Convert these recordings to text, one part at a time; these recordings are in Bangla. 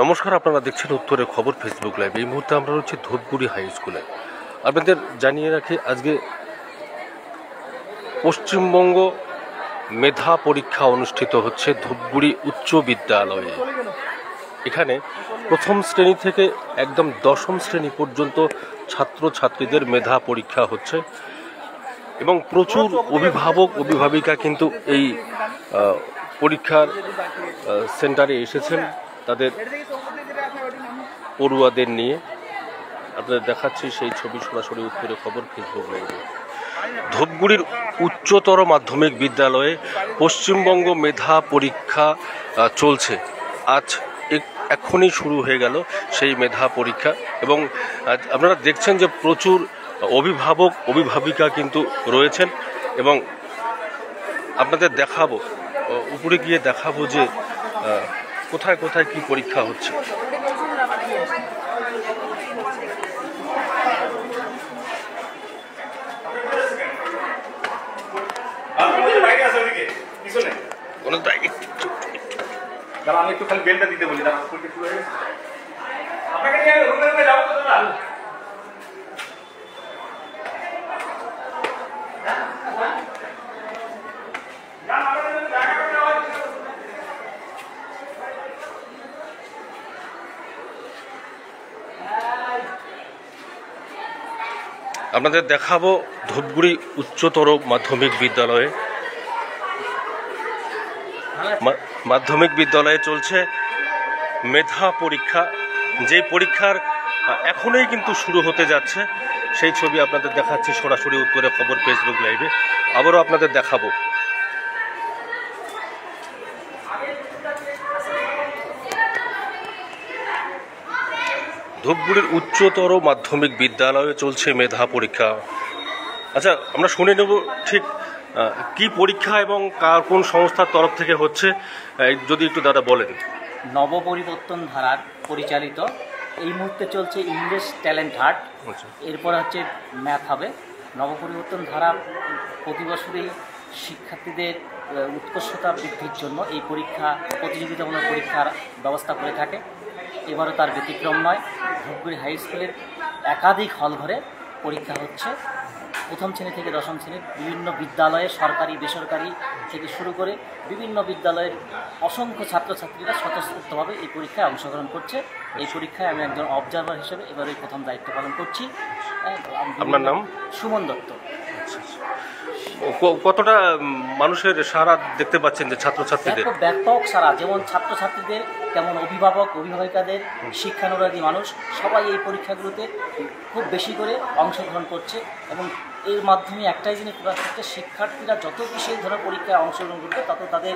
নমস্কার, আপনারা দেখছেন উত্তরে খবর ফেসবুক লাইভ। এই মুহূর্তে আমরা রয়েছি ধূপগুড়ি হাই স্কুলে। আপনাদের জানিয়ে রাখি, আজকে পশ্চিমবঙ্গ মেধা পরীক্ষা অনুষ্ঠিত হচ্ছে ধূপগুড়ি উচ্চ বিদ্যালয়ে। এখানে প্রথম শ্রেণী থেকে একদম দশম শ্রেণী পর্যন্ত ছাত্রছাত্রীদের মেধা পরীক্ষা হচ্ছে এবং প্রচুর অভিভাবিকা কিন্তু এই পরীক্ষার সেন্টারে এসেছেন তাদের পড়ুয়াদের নিয়ে। আপনাদের দেখাচ্ছি সেই ছবি সরাসরি উত্তরে খবর ফেসবুক লাইভে। ধূপগুড়ির উচ্চতর মাধ্যমিক বিদ্যালয়ে পশ্চিমবঙ্গ মেধা পরীক্ষা চলছে। আজ এখনই শুরু হয়ে গেল সেই মেধা পরীক্ষা এবং আপনারা দেখছেন যে প্রচুর অভিভাবিকা কিন্তু রয়েছেন এবং আপনাদের দেখাবো, উপরে গিয়ে দেখাবো যে কোথায় কোথায় কি পরীক্ষা হচ্ছে। আমি একটু খালি বেলটা দিতে বলি, আপনাকে নিয়ে রুমে যাবো তো দাদা। আপনাদের দেখাবো ধূপগুড়ি উচ্চতর মাধ্যমিক বিদ্যালয়ে। মাধ্যমিক বিদ্যালয়ে চলছে মেধা পরীক্ষা, যে পরীক্ষার এখনই কিন্তু শুরু হতে যাচ্ছে। সেই ছবি আপনাদের দেখাচ্ছি সরাসরি উত্তরে খবর ফেসবুক লাইভে। আবারও আপনাদের দেখাবো। ধূপগুড়ির উচ্চতর মাধ্যমিক বিদ্যালয়ে চলছে মেধা পরীক্ষা। আচ্ছা, আমরা শুনে নেব ঠিক কি পরীক্ষা এবং কোন সংস্থার তরফ থেকে হচ্ছে, যদি একটু দাদা বলেন। নবপরিবর্তন ধারার পরিচালিত এই মুহূর্তে চলছে ইংলিশ ট্যালেন্ট হান্ট, এরপর হচ্ছে ম্যাথ হবে। নবপরিবর্তন ধারা প্রতি বছরই শিক্ষার্থীদের উৎকর্ষতা বৃদ্ধির জন্য এই পরীক্ষা, প্রতিযোগিতামূলক পরীক্ষার ব্যবস্থা করে থাকে। এবারও তার ব্যতিক্রম নয়। ধূপগুড়ি হাই স্কুলের একাধিক হল ঘরে পরীক্ষা হচ্ছে। প্রথম শ্রেণী থেকে দশম শ্রেণীর বিভিন্ন বিদ্যালয়ে, সরকারি বেসরকারি থেকে শুরু করে বিভিন্ন বিদ্যালয়ের অসংখ্য ছাত্রছাত্রীরা স্বতঃস্ফূর্তভাবে এই পরীক্ষায় অংশগ্রহণ করছে। এই পরীক্ষায় আমি একজন অবজারভার হিসেবে এবারে প্রথম দায়িত্ব পালন করছি। আপনার নাম? সুমন দত্ত। কতটা মানুষের সারা দেখতে পাচ্ছেন যে ছাত্রছাত্রীদের? ব্যাপক সারা, যেমন ছাত্রছাত্রীদের তেমন অভিভাবিকাদের, শিক্ষানুরাগী মানুষ সবাই এই পরীক্ষাগুলোতে খুব বেশি করে অংশগ্রহণ করছে এবং এর মাধ্যমে একটাই জিনিস প্রকাশ করছে, শিক্ষার্থীরা যত বেশি এই ধরনের পরীক্ষায় অংশগ্রহণ করবে তত তাদের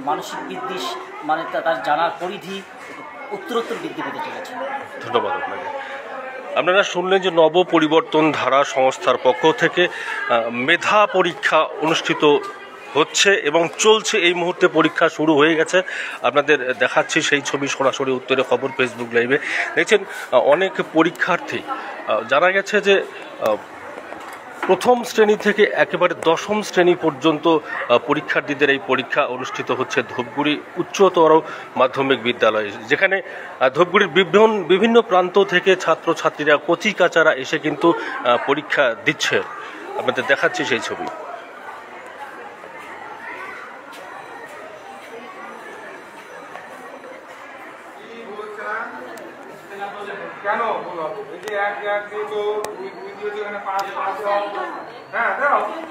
মানসিক বৃদ্ধি, মানে তার জানার পরিধি উত্তরোত্তর বৃদ্ধি পেতে চলেছে। ধন্যবাদ আপনাকে। আপনারা শুনলেন যে নব পরিবর্তন ধারা সংস্থার পক্ষ থেকে মেধা পরীক্ষা অনুষ্ঠিত হচ্ছে এবং চলছে। এই মুহূর্তে পরীক্ষা শুরু হয়ে গেছে। আপনাদের দেখাচ্ছি সেই ছবি সরাসরি উত্তরে খবর ফেসবুক লাইভে। দেখছেন অনেক পরীক্ষার্থী, জানা গেছে যে প্রথম শ্রেণী থেকে একেবারে দশম শ্রেণী পর্যন্ত পরীক্ষার্থীদের এই পরীক্ষা অনুষ্ঠিত হচ্ছে ধূপগুড়ি উচ্চতর মাধ্যমিক বিদ্যালয়ে, যেখানে ধূপগুড়ির বিভিন্ন প্রান্ত থেকে ছাত্রছাত্রীরা, কচি কাচারা এসে কিন্তু পরীক্ষা দিচ্ছে। আপনাদের দেখাচ্ছি সেই ছবি।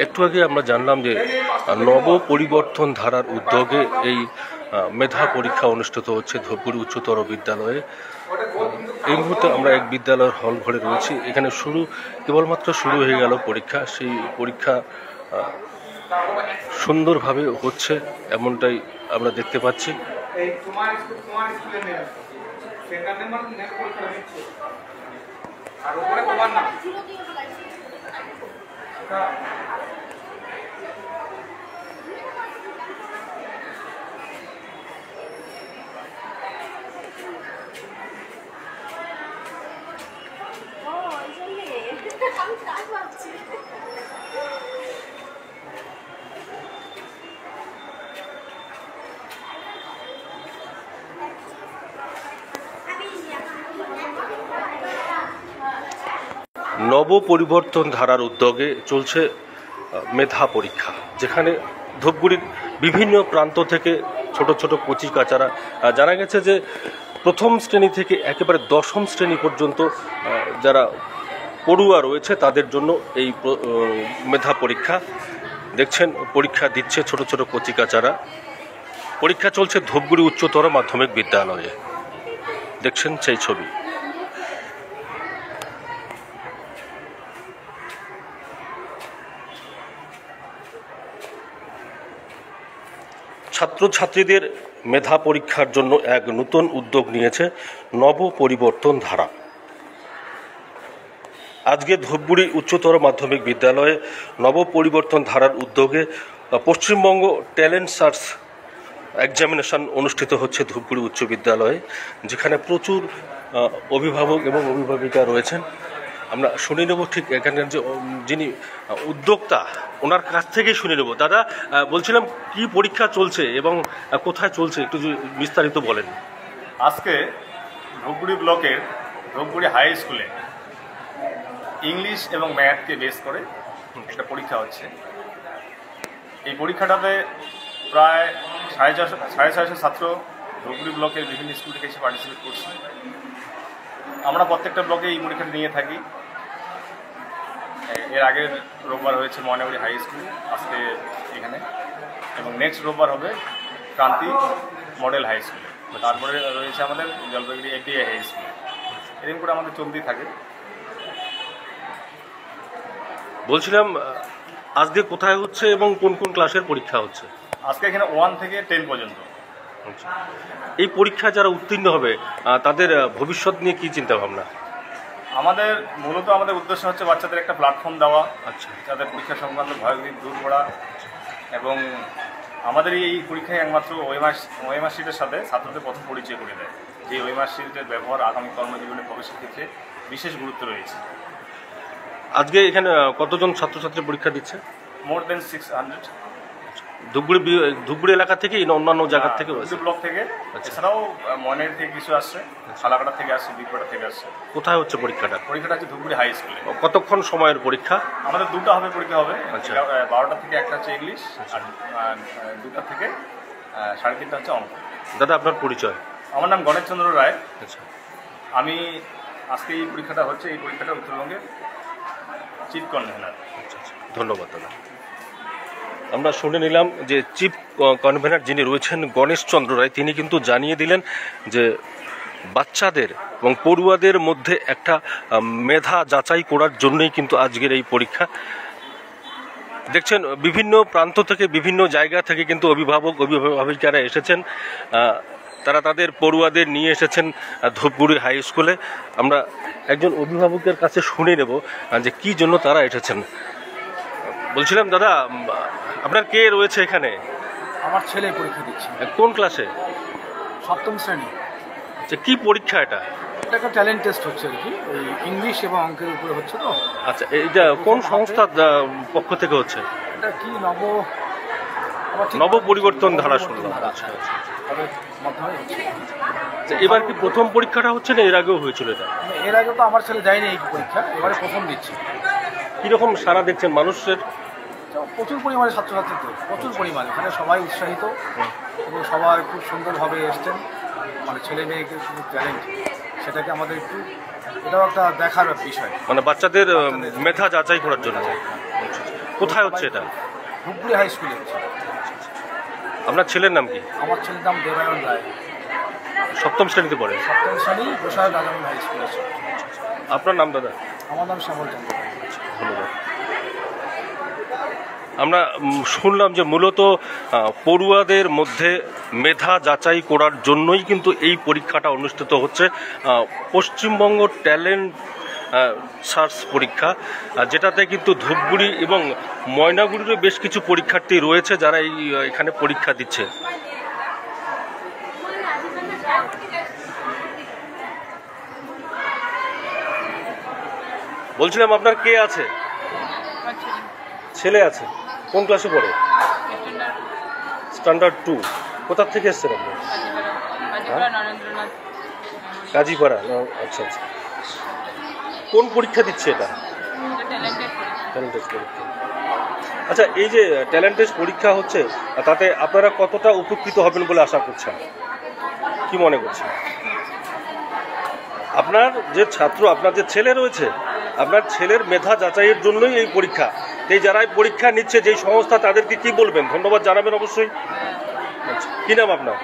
একটু আগে আমরা জানলাম যে নব পরিবর্তন ধারার উদ্যোগে এই মেধা পরীক্ষা অনুষ্ঠিত হচ্ছে ধূপগুড়ি উচ্চতর বিদ্যালয়ে। এই মুহূর্তে আমরা এক বিদ্যালয়ের হল ঘরে রয়েছি। এখানে কেবলমাত্র শুরু হয়ে গেল পরীক্ষা। সেই পরীক্ষা সুন্দরভাবে হচ্ছে এমনটাই আমরা দেখতে পাচ্ছি। আর উপরে তোমার নাম নব পরিবর্তন ধারার উদ্যোগে চলছে মেধা পরীক্ষা, যেখানে ধূপগুড়ির বিভিন্ন প্রান্ত থেকে ছোট ছোট কচি কাচারা, জানা গেছে যে প্রথম শ্রেণী থেকে একেবারে দশম শ্রেণী পর্যন্ত যারা পড়ুয়া রয়েছে তাদের জন্য এই মেধা পরীক্ষা। দেখছেন পরীক্ষা দিচ্ছে ছোট ছোট কচি কাচারা। পরীক্ষা চলছে ধূপগুড়ি উচ্চতর মাধ্যমিক বিদ্যালয়ে। দেখছেন সেই ছবি। ছাত্রছাত্রীদের মেধা পরীক্ষার জন্য এক নতুন উদ্যোগ নিয়েছে নব পরিবর্তন ধারা। আজকে ধূপগুড়ি উচ্চতর মাধ্যমিক বিদ্যালয়ে নব পরিবর্তন ধারার উদ্যোগে পশ্চিমবঙ্গ ট্যালেন্ট সার্চ এক্সামিনেশন অনুষ্ঠিত হচ্ছে ধূপগুড়ি উচ্চ বিদ্যালয়ে, যেখানে প্রচুর অভিভাবক এবং অভিভাবিকা রয়েছেন। আমরা শুনে নেব ঠিক এখানের যে যিনি উদ্যোক্তা ওনার কাছ থেকেই শুনে নেব। দাদা, বলছিলাম কি পরীক্ষা চলছে এবং কোথায় চলছে একটু বিস্তারিত বলেন। আজকে ধূপগুড়ি ব্লকের ধূপগুড়ি হাই স্কুলে ইংলিশ এবং ম্যাথকে বেস করে একটা পরীক্ষা হচ্ছে। এই পরীক্ষাটাতে প্রায় 450 ছাত্র ধূপগুড়ি ব্লকের বিভিন্ন স্কুল থেকে এসে পার্টিসিপেট করছে। আমরা প্রত্যেকটা ব্লকে এই পরীক্ষাটা নিয়ে থাকি। এর আগের রোববার হয়েছে ময়নাগুড়ি হাই স্কুল, আজকে এখানে, এবং নেক্সট রোববার হবে ক্রান্তি মডেল হাই স্কুলে, তারপরে রয়েছে আমাদের জলপাইগুড়ি এফডিআই হাই স্কুলে। এরকম করে আমাদের চলতেই থাকে। বলছিলাম আজকে কোথায় হচ্ছে এবং কোন কোন ক্লাসের পরীক্ষা হচ্ছে? আজকে এখানে 1 থেকে 10 পর্যন্ত। এই পরীক্ষা যারা উত্তীর্ণ হবে তাদের ভবিষ্যৎ নিয়ে কি চিন্তা ভাবনা? আমাদের উদ্দেশ্য হচ্ছে বাচ্চাদের একটা প্ল্যাটফর্ম দেওয়া, আচ্ছা, তাদের পরীক্ষা সংক্রান্ত ভয়ভীতি দূর করা, এবং আমাদের এই পরীক্ষায় একমাত্র ওএমআর শিটের সাথে ছাত্রদের প্রথম পরিচয় করে দেয়, যে ওএমআর শিটের ব্যবহার আগামী কর্মজীবনে প্রবেশের ক্ষেত্রে বিশেষ গুরুত্ব রয়েছে। আজকে এখানে কতজন ছাত্রছাত্রী পরীক্ষা দিচ্ছে? মোর দেন 600। ধূপগুড়ি এলাকা থেকে না অন্যান্য জায়গা থেকে? ব্লক থেকে, এছাড়াও ময়নাগুড়ি থেকে কিছু আসছে, শালাকাটা থেকে আসছে, বিপাটা থেকে আসছে। কোথায় হচ্ছে পরীক্ষাটা? পরীক্ষাটা হচ্ছে ধূপগুড়ি হাই স্কুলে। কতক্ষণ সময়ের পরীক্ষা? আমাদের দুটো হবে পরীক্ষা হবে। আচ্ছা। 12টা থেকে একটা হচ্ছে ইংলিশ, আর 2টা থেকে 3:30 হচ্ছে অঙ্ক। দাদা, আপনার পরিচয়? আমার নাম গণেশ চন্দ্র রায়। আচ্ছা, আমি আজকে এই পরীক্ষাটা হচ্ছে, এই পরীক্ষাটা উত্তরবঙ্গের চিফ কনভেনার। আচ্ছা, ধন্যবাদ দাদা। আমরা শুনে নিলাম যে চিফ কনভেনার যিনি রয়েছেন গণেশ চন্দ্র রায়, তিনি কিন্তু জানিয়ে দিলেন যে বাচ্চাদের এবং পড়ুয়াদের মধ্যে একটা মেধা যাচাই করার জন্যই কিন্তু আজকের এই পরীক্ষা। দেখছেন বিভিন্ন প্রান্ত থেকে, বিভিন্ন জায়গা থেকে কিন্তু অভিভাবিকারা এসেছেন। তারা তাদের পড়ুয়াদের নিয়ে এসেছেন ধূপগুড়ি হাই স্কুলে। আমরা একজন অভিভাবকের কাছে শুনে নেব যে কি জন্য তারা এসেছেন। বলছিলাম দাদা, আপনার কে রয়েছে এখানে? আমার ছেলে পরীক্ষা দিচ্ছে। কোন ক্লাসে? 7ম শ্রেণী। আচ্ছা, কি পরীক্ষা এটা? এটা একটা ট্যালেন্ট টেস্ট হচ্ছে আর কি, ওই ইংলিশ এবং অঙ্কের উপরে হচ্ছে। তো আচ্ছা, এইটা কোন সংস্থার পক্ষ থেকে হচ্ছে? এটা কি নব পরিবর্তন ধারা শুনলাম। আচ্ছা, তাদের মাধ্যমে হচ্ছে। এবার কি প্রথম পরীক্ষাটা হচ্ছে না এর আগেও হয়েছিল এটা? এর আগে তো আমার ছেলে যায়নি এই পরীক্ষা, এবারে প্রথম দিচ্ছি। কীরকম সারা দেখছেন মানুষের? প্রচুর পরিমাণে ছাত্রছাত্রীদের, প্রচুর পরিমাণে। এখানে সবাই উৎসাহিত এবং সবাই খুব সুন্দরভাবে এসছেন। মানে ছেলে মেয়েকে শুধু ট্যালেন্ট, সেটাকে আমাদের একটু, এটাও একটা দেখার বিষয়। মানে বাচ্চাদের মেধা যাচাই করার জন্য। কোথায় হচ্ছে এটা? ধূপগুড়ি হাই স্কুলে হচ্ছে। আপনার ছেলের নাম কি? আমার ছেলের নাম দেবায়ন রায়, 7ম শ্রেণীতে পড়ে। 7ম শ্রেণী, গোসাই রাজামন হাই স্কুল আছে। আপনার নাম দাদা? আমার নাম শ্যামল চন্দ্র। ধন্যবাদ। আমরা শুনলাম যে মূলত পড়ুয়াদের মধ্যে মেধা যাচাই করার জন্যই কিন্তু এই পরীক্ষাটা অনুষ্ঠিত হচ্ছে। পশ্চিমবঙ্গ ট্যালেন্ট সার্চ পরীক্ষা, যেটাতে কিন্তু ধূপগুড়ি এবং ময়নাগুড়িরও বেশ কিছু পরীক্ষার্থী রয়েছে যারা এখানে পরীক্ষা দিচ্ছে। বলছিলাম আপনার কে আছে? ছেলে আছে। কোন ক্লাসে পড়ে? স্ট্যান্ডার্ড 2। কোথা থেকে এসছেন আপনি? কাজীপাড়া। আচ্ছা আচ্ছা। কোন পরীক্ষা দিচ্ছে এটা? ট্যালেন্ট টেস্ট পরীক্ষা। আচ্ছা, এই যে ট্যালেন্ট টেস্ট পরীক্ষা হচ্ছে, তাতে আপনারা কতটা উপকৃত হবেন বলে আশা করছেন, কি মনে করছেন? আপনার যে ছাত্র, আপনার যে ছেলে রয়েছে, আপনার ছেলের মেধা যাচাইয়ের জন্যই এই পরীক্ষা। এই যারা এই পরীক্ষা নিচ্ছে, যেই সংস্থা, তাদেরকে কি বলবেন? ধন্যবাদ জানাবেন অবশ্যই। আচ্ছা, কি নাম আপনার?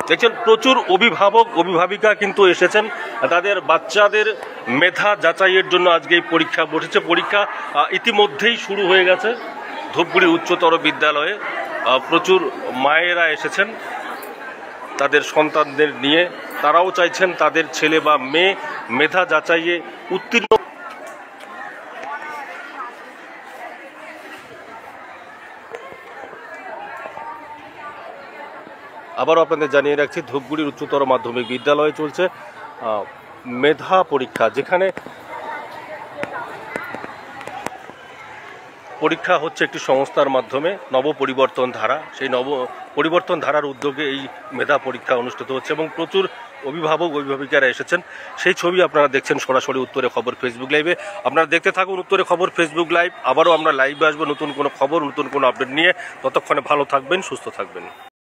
দেখছেন, প্রচুর অভিভাবক অভিভাবিকা কিন্তু এসেছেন তাদের বাচ্চাদের মেধা যাচাইয়ের জন্য। আজকে এই পরীক্ষা বসেছে। পরীক্ষা ইতিমধ্যেই শুরু হয়ে গেছে ধূপগুড়ি উচ্চতর বিদ্যালয়ে। প্রচুর মায়েরা এসেছেন তাদের সন্তানদের নিয়ে। তারাও চাইছেন তাদের ছেলে বা মেয়ে মেধা যাচাইয়ে উত্তীর্ণ। আবারও আপনাদের জানিয়ে রাখছি, ধূপগুড়ির উচ্চতর মাধ্যমিক বিদ্যালয়ে চলছে মেধা পরীক্ষা, যেখানে পরীক্ষা হচ্ছে একটি সংস্থার মাধ্যমে, নবপরিবর্তন ধারা। সেই নবপরিবর্তন ধারার উদ্যোগে এই মেধা পরীক্ষা অনুষ্ঠিত হচ্ছে এবং প্রচুর অভিভাবক অভিভাবিকারা এসেছেন। সেই ছবি আপনারা দেখছেন সরাসরি উত্তরে খবর ফেসবুক লাইভে। আপনারা দেখতে থাকুন উত্তরে খবর ফেসবুক লাইভ। আবারও আমরা লাইভে আসবো নতুন কোনো খবর, নতুন কোনো আপডেট নিয়ে। ততক্ষণে ভালো থাকবেন, সুস্থ থাকবেন।